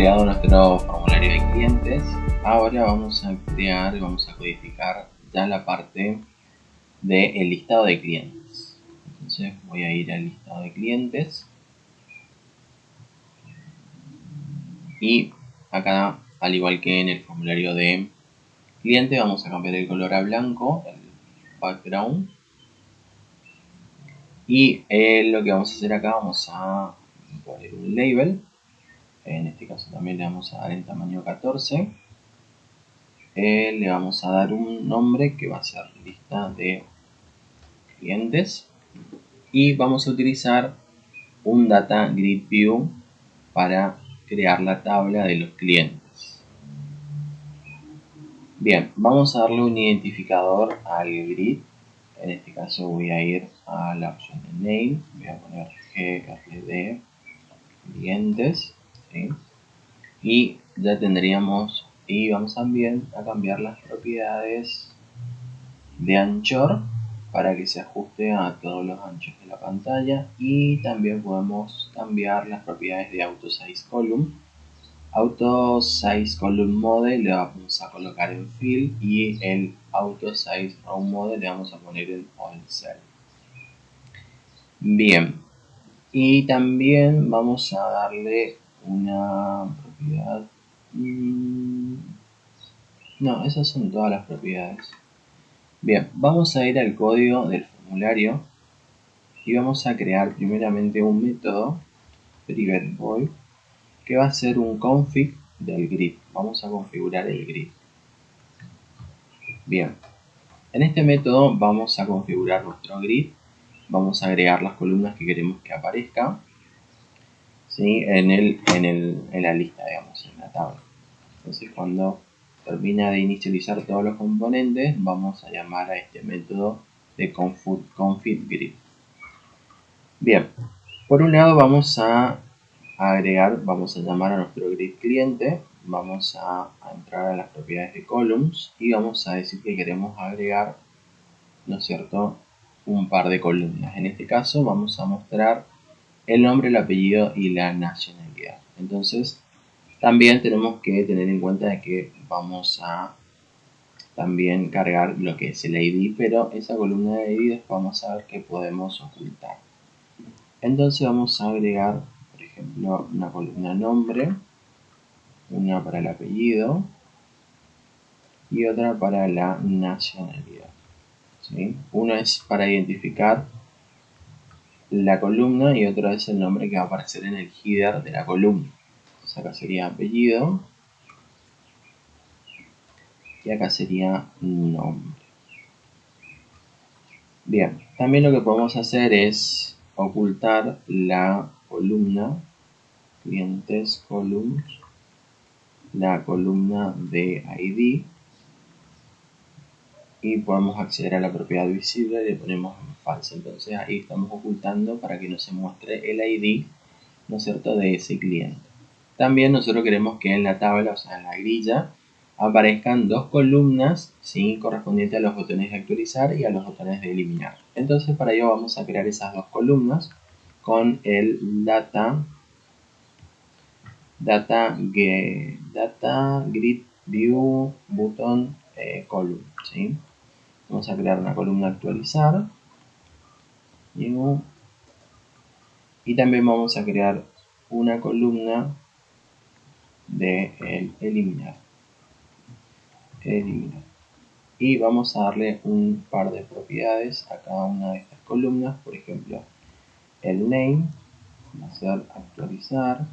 creado nuestro formulario de clientes, ahora vamos a crear, vamos a codificar ya la parte del listado de clientes. Entonces voy a ir al listado de clientes y acá, al igual que en el formulario de cliente, vamos a cambiar el color a blanco, el background. Y lo que vamos a hacer acá, vamos a poner un label. En este caso también le vamos a dar en tamaño 14. Le vamos a dar un nombre que va a ser lista de clientes. Y vamos a utilizar un Data Grid View para crear la tabla de los clientes. Bien, vamos a darle un identificador al grid. En este caso voy a ir a la opción de Name. Voy a poner GRD clientes. ¿Sí? Y ya tendríamos, y vamos también a cambiar las propiedades de anchor para que se ajuste a todos los anchos de la pantalla, y también podemos cambiar las propiedades de Auto Size Column. Auto Size Column Mode le vamos a colocar en Fill y el Auto Size Row Mode le vamos a poner en All Cell. Bien, y también vamos a darle una propiedad. No, esas son todas las propiedades. Bien, vamos a ir al código del formulario y vamos a crear primeramente un método PrivateVoid que va a ser un config del grid. Vamos a configurar el grid. Bien, en este método vamos a configurar nuestro grid. Vamos a agregar las columnas que queremos que aparezcan, ¿sí? en la lista, digamos, en la tabla. Entonces, cuando termina de inicializar todos los componentes, vamos a llamar a este método de config grid. Bien, por un lado vamos a agregar, vamos a llamar a nuestro grid cliente, vamos a entrar a las propiedades de columns y vamos a decir que queremos agregar, ¿no es cierto?, un par de columnas. En este caso vamos a mostrar el nombre, el apellido y la nacionalidad. Entonces, también tenemos que tener en cuenta de que vamos a también cargar lo que es el ID, pero esa columna de ID después vamos a ver que podemos ocultar. Entonces vamos a agregar, por ejemplo, una columna nombre, una para el apellido y otra para la nacionalidad. ¿Sí? Una es para identificar la columna y otra es el nombre que va a aparecer en el header de la columna. Entonces acá sería apellido y acá sería nombre. Bien, también lo que podemos hacer es ocultar la columna clientes columns, la columna de ID, y podemos acceder a la propiedad visible y le ponemos en false. Entonces ahí estamos ocultando para que no se muestre el ID, ¿no es cierto?, de ese cliente. También nosotros queremos que en la tabla, o sea en la grilla, aparezcan dos columnas, ¿sí?, correspondientes a los botones de actualizar y a los botones de eliminar. Entonces para ello vamos a crear esas dos columnas con el data grid view button column, ¿sí? Vamos a crear una columna actualizar y también vamos a crear una columna de eliminar. Y vamos a darle un par de propiedades a cada una de estas columnas. Por ejemplo, el name va a ser actualizar.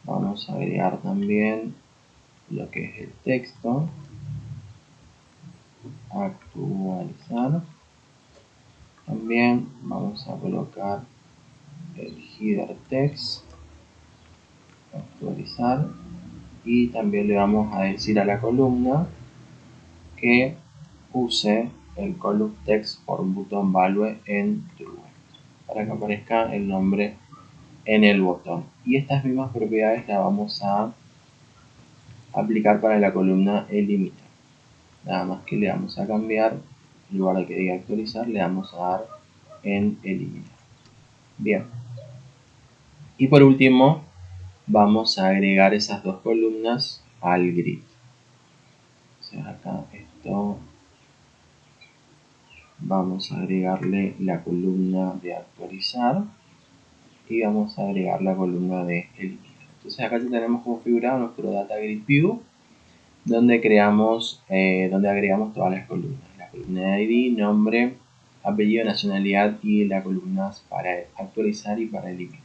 Vamos a agregar también lo que es el texto, actualizar. También vamos a colocar el header text, actualizar, y también le vamos a decir a la columna que use el column text por button value en true para que aparezca el nombre en el botón. Y estas mismas propiedades las vamos a aplicar para la columna eliminar. Nada más que le vamos a cambiar, en lugar de que diga actualizar, le vamos a dar en eliminar. Bien. Y por último, vamos a agregar esas dos columnas al grid. O sea, acá esto, vamos a agregarle la columna de actualizar y vamos a agregar la columna de eliminar. Entonces acá ya tenemos configurado nuestro Data Grid View, donde donde agregamos todas las columnas. La columna de ID, nombre, apellido, nacionalidad y las columnas para actualizar y para eliminar.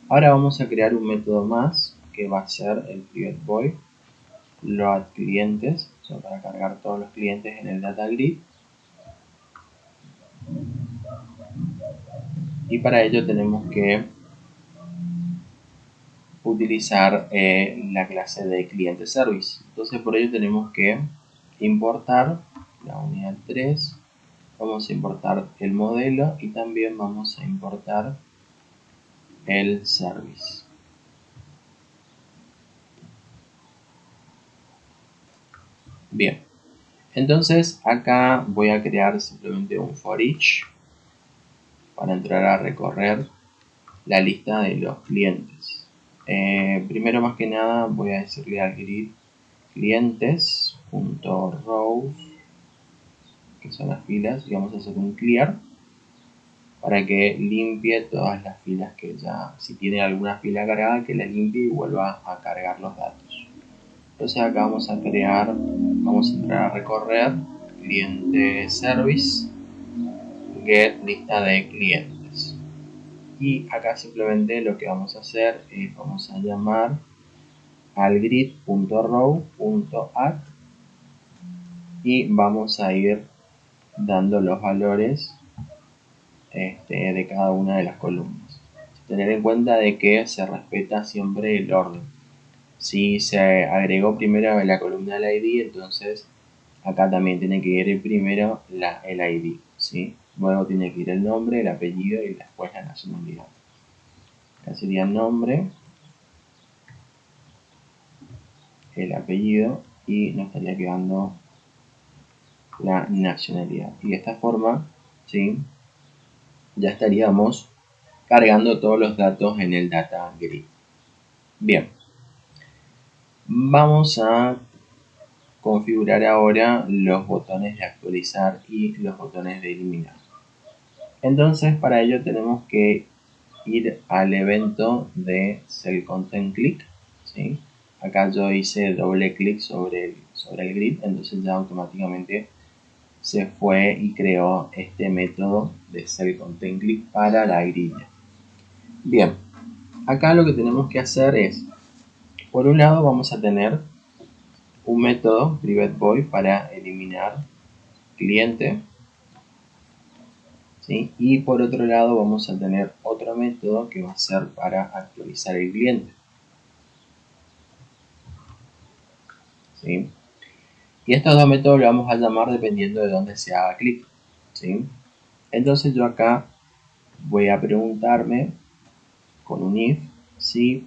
Ahora vamos a crear un método más que va a ser el private void load clientes, o sea, para cargar todos los clientes en el Data Grid. Y para ello tenemos que utilizar la clase de cliente service. Entonces por ello tenemos que importar la unidad 3, vamos a importar el modelo y también vamos a importar el service. Bien, entonces acá voy a crear simplemente un for each para entrar a recorrer la lista de los clientes. Primero, más que nada, voy a decirle al grid clientes.rows, que son las filas, y vamos a hacer un clear para que limpie todas las filas que ya, si tiene alguna fila cargada, que la limpie y vuelva a cargar los datos. Entonces acá vamos a entrar a recorrer cliente service, get lista de clientes. Y acá simplemente lo que vamos a hacer es vamos a llamar al grid.row.add y vamos a ir dando los valores de cada una de las columnas. Tener en cuenta de que se respeta siempre el orden. Si se agregó primero la columna del ID, entonces acá también tiene que ir primero el ID, ¿sí? Luego tiene que ir el nombre, el apellido y después la nacionalidad. Acá sería el nombre, el apellido y nos estaría quedando la nacionalidad. Y de esta forma, ¿sí?, ya estaríamos cargando todos los datos en el Data Grid. Bien, vamos a configurar ahora los botones de actualizar y los botones de eliminar. Entonces para ello tenemos que ir al evento de Cell Content Click, ¿sí? Acá yo hice doble clic sobre el grid, entonces ya automáticamente se fue y creó este método de Cell Content Click para la grilla. Bien, acá lo que tenemos que hacer es, por un lado vamos a tener un método private void para eliminar cliente, ¿sí? Y por otro lado vamos a tener otro método que va a ser para actualizar el cliente, ¿sí? Y estos dos métodos los vamos a llamar dependiendo de dónde se haga clic, ¿sí? Entonces yo acá voy a preguntarme con un if si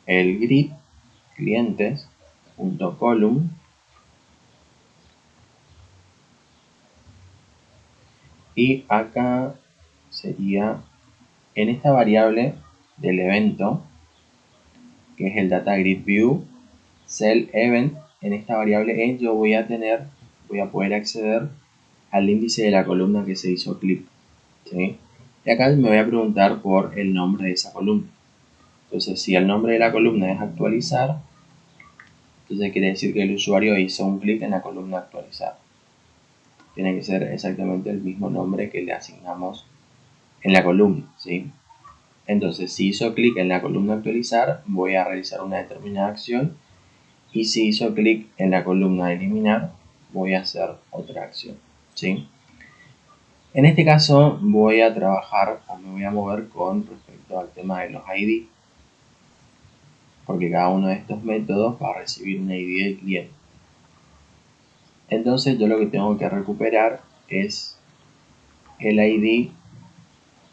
el grid clientes.column y acá sería en esta variable del evento, que es el data grid view, cell event, en esta variable yo voy a poder acceder al índice de la columna que se hizo clic, ¿sí? Y acá me voy a preguntar por el nombre de esa columna. Entonces, si el nombre de la columna es actualizar, entonces quiere decir que el usuario hizo un clic en la columna actualizar. Tiene que ser exactamente el mismo nombre que le asignamos en la columna, ¿sí? Entonces, si hizo clic en la columna actualizar, voy a realizar una determinada acción. Y si hizo clic en la columna eliminar, voy a hacer otra acción, ¿sí? En este caso voy a trabajar o me voy a mover con respecto al tema de los ID, porque cada uno de estos métodos va a recibir un ID del cliente. Entonces yo lo que tengo que recuperar es el ID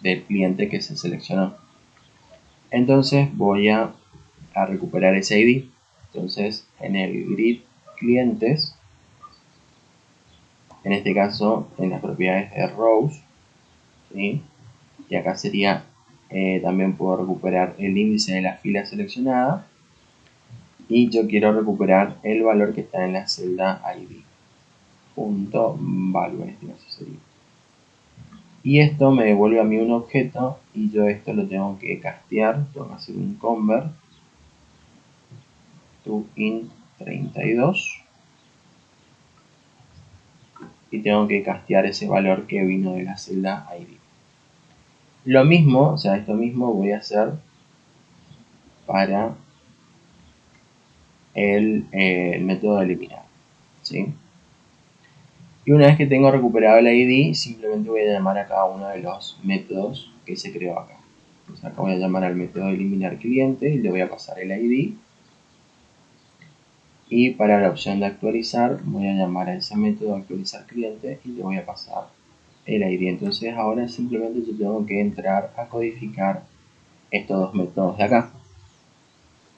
del cliente que se seleccionó. Entonces voy a recuperar ese ID. Entonces en el grid clientes, en este caso en las propiedades de rows, ¿sí? Y acá sería, también puedo recuperar el índice de la fila seleccionada, y yo quiero recuperar el valor que está en la celda ID, punto value en este caso sería. Y esto me devuelve a mí un objeto, y yo esto lo tengo que castear, tengo que hacer un convert to int32, y tengo que castear ese valor que vino de la celda ID. Lo mismo, o sea, esto mismo voy a hacer para el método de eliminar, ¿sí? Y una vez que tengo recuperado el ID, simplemente voy a llamar a cada uno de los métodos que se creó acá. Entonces acá voy a llamar al método de eliminar cliente y le voy a pasar el ID. Y para la opción de actualizar, voy a llamar a ese método actualizar cliente y le voy a pasar el ID. Entonces ahora simplemente yo tengo que entrar a codificar estos dos métodos de acá.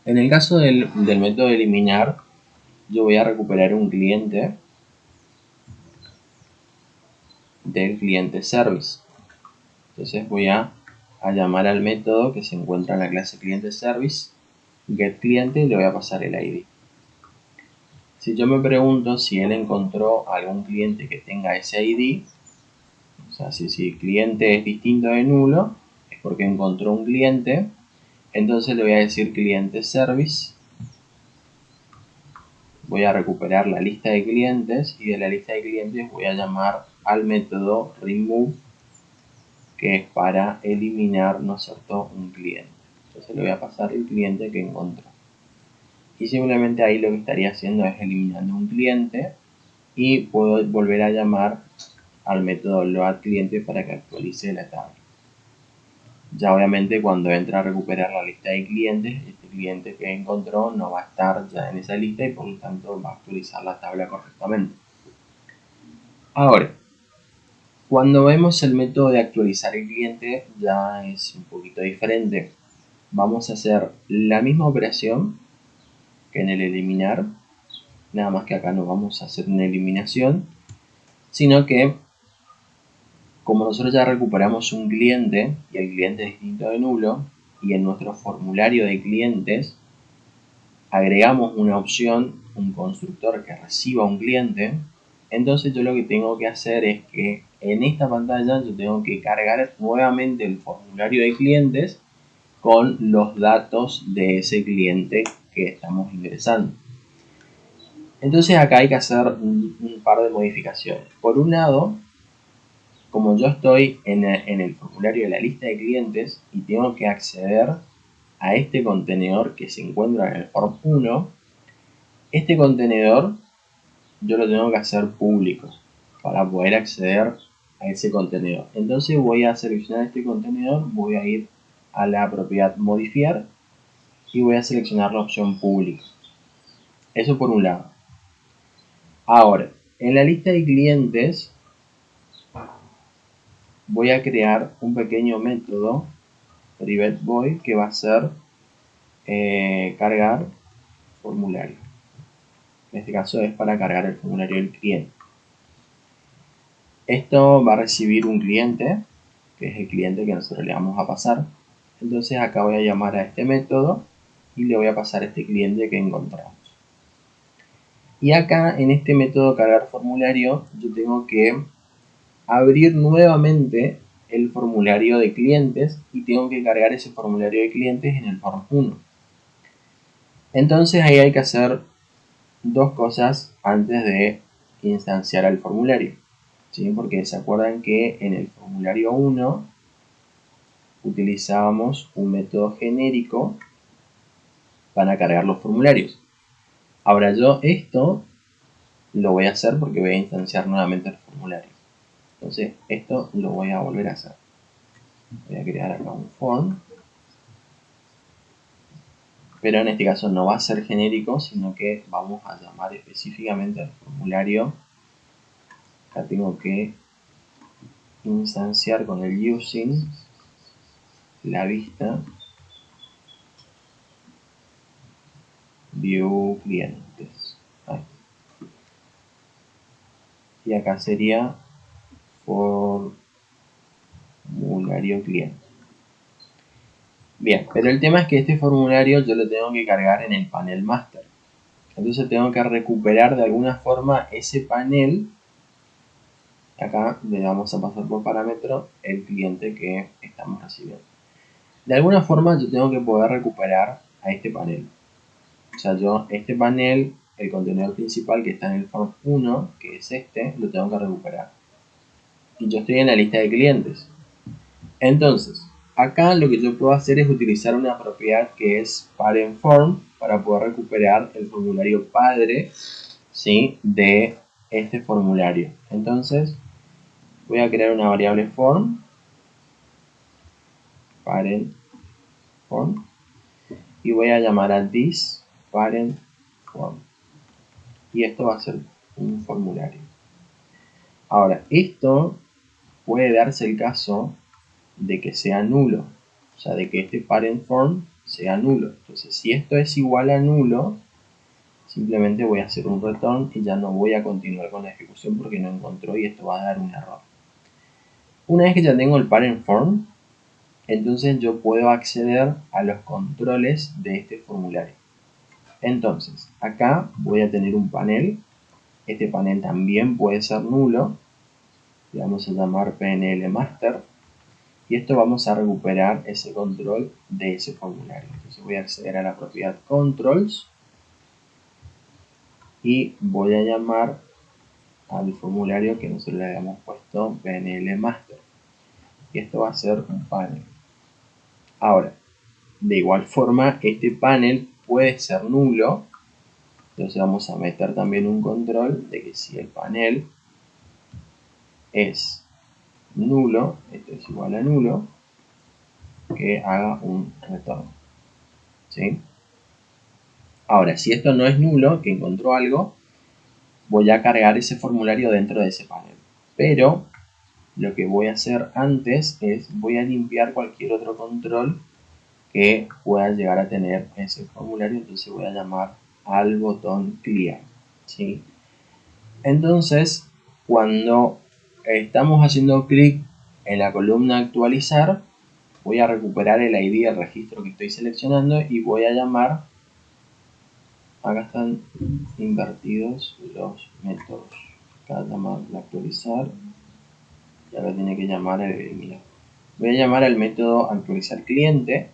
En el caso del método de eliminar, yo voy a recuperar un cliente del cliente service. Entonces voy a llamar al método que se encuentra en la clase cliente service, get cliente, y le voy a pasar el ID. Si yo me pregunto si él encontró algún cliente que tenga ese ID, o sea, si el cliente es distinto de nulo, es porque encontró un cliente. Entonces le voy a decir cliente service, voy a recuperar la lista de clientes, y de la lista de clientes voy a llamar al método remove, que es para eliminar, ¿no es cierto?, un cliente. Entonces le voy a pasar el cliente que encontró. Y simplemente ahí lo que estaría haciendo es eliminando un cliente, y puedo volver a llamar al método loadCliente para que actualice la tabla. Ya obviamente cuando entra a recuperar la lista de clientes, este cliente que encontró no va a estar ya en esa lista, y por lo tanto va a actualizar la tabla correctamente. Ahora, cuando vemos el método de actualizar el cliente, ya es un poquito diferente. Vamos a hacer la misma operación que en el eliminar, nada más que acá no vamos a hacer una eliminación, sino que como nosotros ya recuperamos un cliente y el cliente es distinto de nulo, y en nuestro formulario de clientes agregamos una opción, un constructor que reciba un cliente, entonces yo lo que tengo que hacer es que en esta pantalla yo tengo que cargar nuevamente el formulario de clientes con los datos de ese cliente que estamos ingresando. Entonces acá hay que hacer un par de modificaciones. Por un lado, como yo estoy en el formulario de la lista de clientes y tengo que acceder a este contenedor que se encuentra en el form 1, este contenedor yo lo tengo que hacer público para poder acceder a ese contenedor. Entonces voy a seleccionar este contenedor, voy a ir a la propiedad modificar y voy a seleccionar la opción público. Eso por un lado. Ahora, en la lista de clientes voy a crear un pequeño método private void que va a ser cargar formulario. En este caso es para cargar el formulario del cliente. Esto va a recibir un cliente, que es el cliente que nosotros le vamos a pasar. Entonces acá voy a llamar a este método y le voy a pasar este cliente que encontramos. Y acá en este método cargar formulario yo tengo que abrir nuevamente el formulario de clientes y tengo que cargar ese formulario de clientes en el form 1. Entonces ahí hay que hacer dos cosas antes de instanciar al formulario, ¿sí? Porque se acuerdan que en el formulario 1 utilizábamos un método genérico para cargar los formularios. Ahora yo esto lo voy a hacer porque voy a instanciar nuevamente el formulario. Entonces esto lo voy a volver a hacer. Voy a crear acá un form, pero en este caso no va a ser genérico, sino que vamos a llamar específicamente al formulario. Acá tengo que instanciar con el using la vista view clientes. Ahí. Y acá sería for formulario cliente. Bien, pero el tema es que este formulario yo lo tengo que cargar en el panel master. Entonces tengo que recuperar de alguna forma ese panel. Acá le vamos a pasar por parámetro el cliente que estamos recibiendo. De alguna forma yo tengo que poder recuperar a este panel. O sea, yo este panel, el contenedor principal que está en el form 1, que es este, lo tengo que recuperar. Y yo estoy en la lista de clientes. Entonces, acá lo que yo puedo hacer es utilizar una propiedad que es parentForm para poder recuperar el formulario padre, ¿sí?, de este formulario. Entonces, voy a crear una variable form, parentForm, y voy a llamar a this parentForm. Y esto va a ser un formulario. Ahora, esto puede darse el caso de que sea nulo, o sea, de que este parentForm sea nulo. Entonces, si esto es igual a nulo, simplemente voy a hacer un return y ya no voy a continuar con la ejecución porque no encontró y esto va a dar un error. Una vez que ya tengo el parentForm, entonces yo puedo acceder a los controles de este formulario. Entonces, acá voy a tener un panel. Este panel también puede ser nulo. Le vamos a llamar PNL Master. Y esto vamos a recuperar ese control de ese formulario. Entonces voy a acceder a la propiedad controls. Y voy a llamar al formulario que nosotros le habíamos puesto PNL Master. Y esto va a ser un panel. Ahora, de igual forma, este panel puede ser nulo. Entonces vamos a meter también un control de que si el panel es nulo, esto es igual a nulo, que haga un retorno. ¿Sí? Ahora, si esto no es nulo, que encontró algo, voy a cargar ese formulario dentro de ese panel. Pero lo que voy a hacer antes es voy a limpiar cualquier otro control que pueda llegar a tener ese formulario. Entonces voy a llamar al botón clear. ¿Sí? Entonces, cuando estamos haciendo clic en la columna actualizar, voy a recuperar el ID del registro que estoy seleccionando y voy a llamar, acá están invertidos los métodos, acá llamar el actualizar y ahora tiene que llamar el eliminar. Voy a llamar al método actualizar cliente.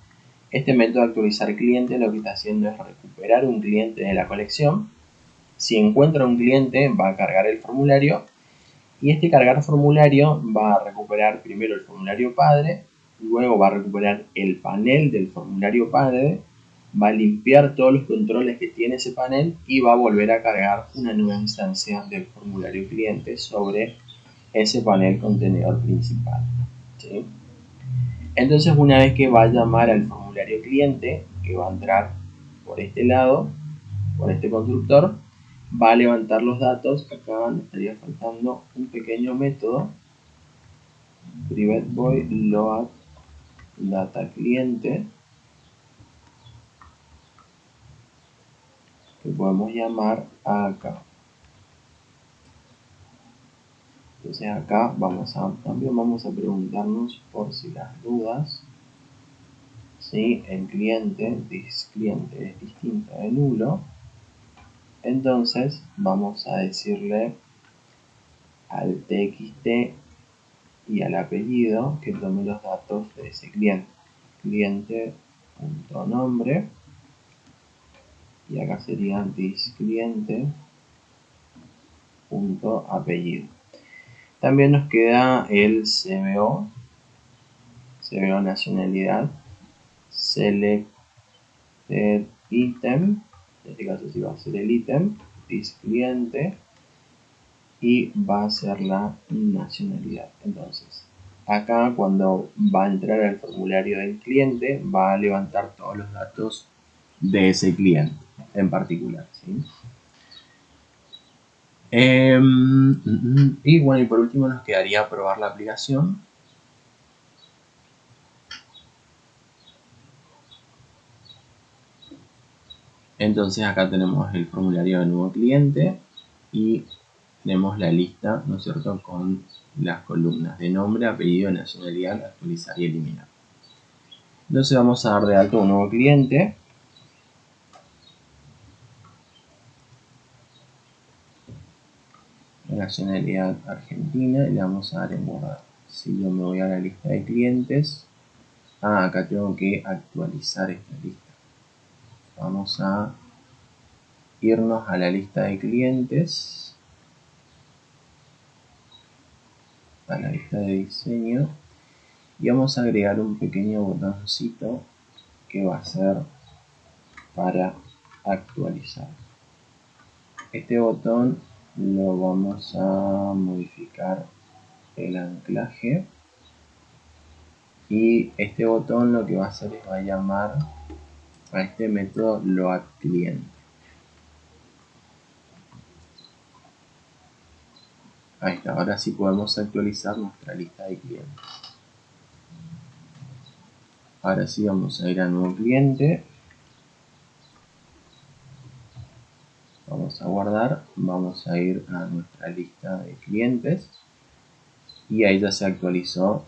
Este método actualizar cliente lo que está haciendo es recuperar un cliente de la colección. Si encuentra un cliente va a cargar el formulario y este cargar formulario va a recuperar primero el formulario padre, luego va a recuperar el panel del formulario padre, va a limpiar todos los controles que tiene ese panel y va a volver a cargar una nueva instancia del formulario cliente sobre ese panel contenedor principal. ¿Sí? Entonces, una vez que va a llamar al formulario cliente, que va a entrar por este lado, por este constructor, va a levantar los datos. Acá me estaría faltando un pequeño método, private void load data cliente, que podemos llamar acá. Entonces acá también vamos a preguntarnos por si las dudas, si el cliente es distinto de nulo. Entonces vamos a decirle al txt y al apellido que tome los datos de ese cliente. Cliente.nombre y acá sería thiscliente.apellido. También nos queda el CBO nacionalidad, selected item, en este caso sí va a ser el ítem, thiscliente, y va a ser la nacionalidad. Entonces, acá cuando va a entrar al formulario del cliente, va a levantar todos los datos de ese cliente en particular. ¿Sí? Y bueno, y por último nos quedaría probar la aplicación. Entonces acá tenemos el formulario de nuevo cliente y tenemos la lista, ¿no es cierto?, con las columnas de nombre, apellido, nacionalidad, actualizar y eliminar. Entonces vamos a dar de alta un nuevo cliente. Nacionalidad argentina y le vamos a dar en guardar. Si yo me voy a la lista de clientes, acá tengo que actualizar esta lista. Vamos a irnos a la lista de clientes, a la lista de diseño, y vamos a agregar un pequeño botoncito que va a ser para actualizar. Este botón lo vamos a modificar el anclaje, y este botón lo que va a hacer es va a llamar a este método loadClient. Ahí está, ahora sí podemos actualizar nuestra lista de clientes. Ahora sí vamos a ir a nuevo cliente. Vamos a guardar, vamos a ir a nuestra lista de clientes y ahí ya se actualizó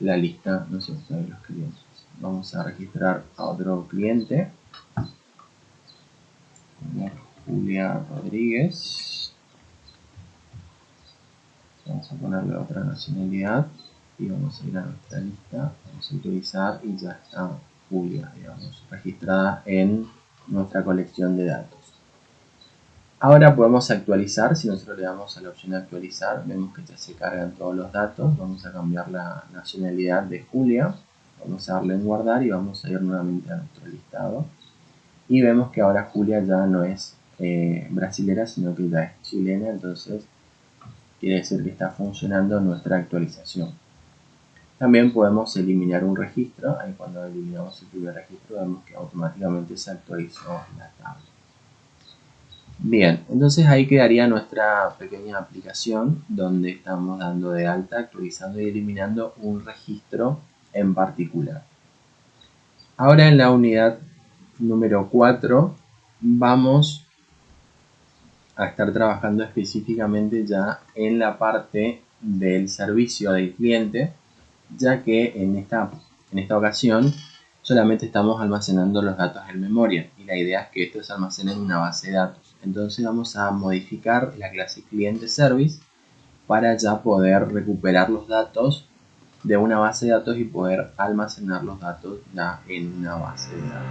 la lista, no sé, de los clientes. Vamos a registrar a otro cliente, Julia Rodríguez. Vamos a ponerle otra nacionalidad y vamos a ir a nuestra lista, vamos a utilizar y ya está Julia, digamos, registrada en nuestra colección de datos. Ahora podemos actualizar. Si nosotros le damos a la opción de actualizar, vemos que ya se cargan todos los datos. Vamos a cambiar la nacionalidad de Julia, vamos a darle en guardar y vamos a ir nuevamente a nuestro listado y vemos que ahora Julia ya no es brasilera, sino que ya es chilena. Entonces quiere decir que está funcionando nuestra actualización. También podemos eliminar un registro. Ahí cuando eliminamos el primer registro vemos que automáticamente se actualizó la tabla. Bien, entonces ahí quedaría nuestra pequeña aplicación donde estamos dando de alta, actualizando y eliminando un registro en particular. Ahora en la unidad número 4 vamos a estar trabajando específicamente ya en la parte del servicio del cliente, ya que en esta ocasión solamente estamos almacenando los datos en memoria y la idea es que esto se almacene en una base de datos. Entonces vamos a modificar la clase cliente service para ya poder recuperar los datos de una base de datos y poder almacenar los datos ya en una base de datos.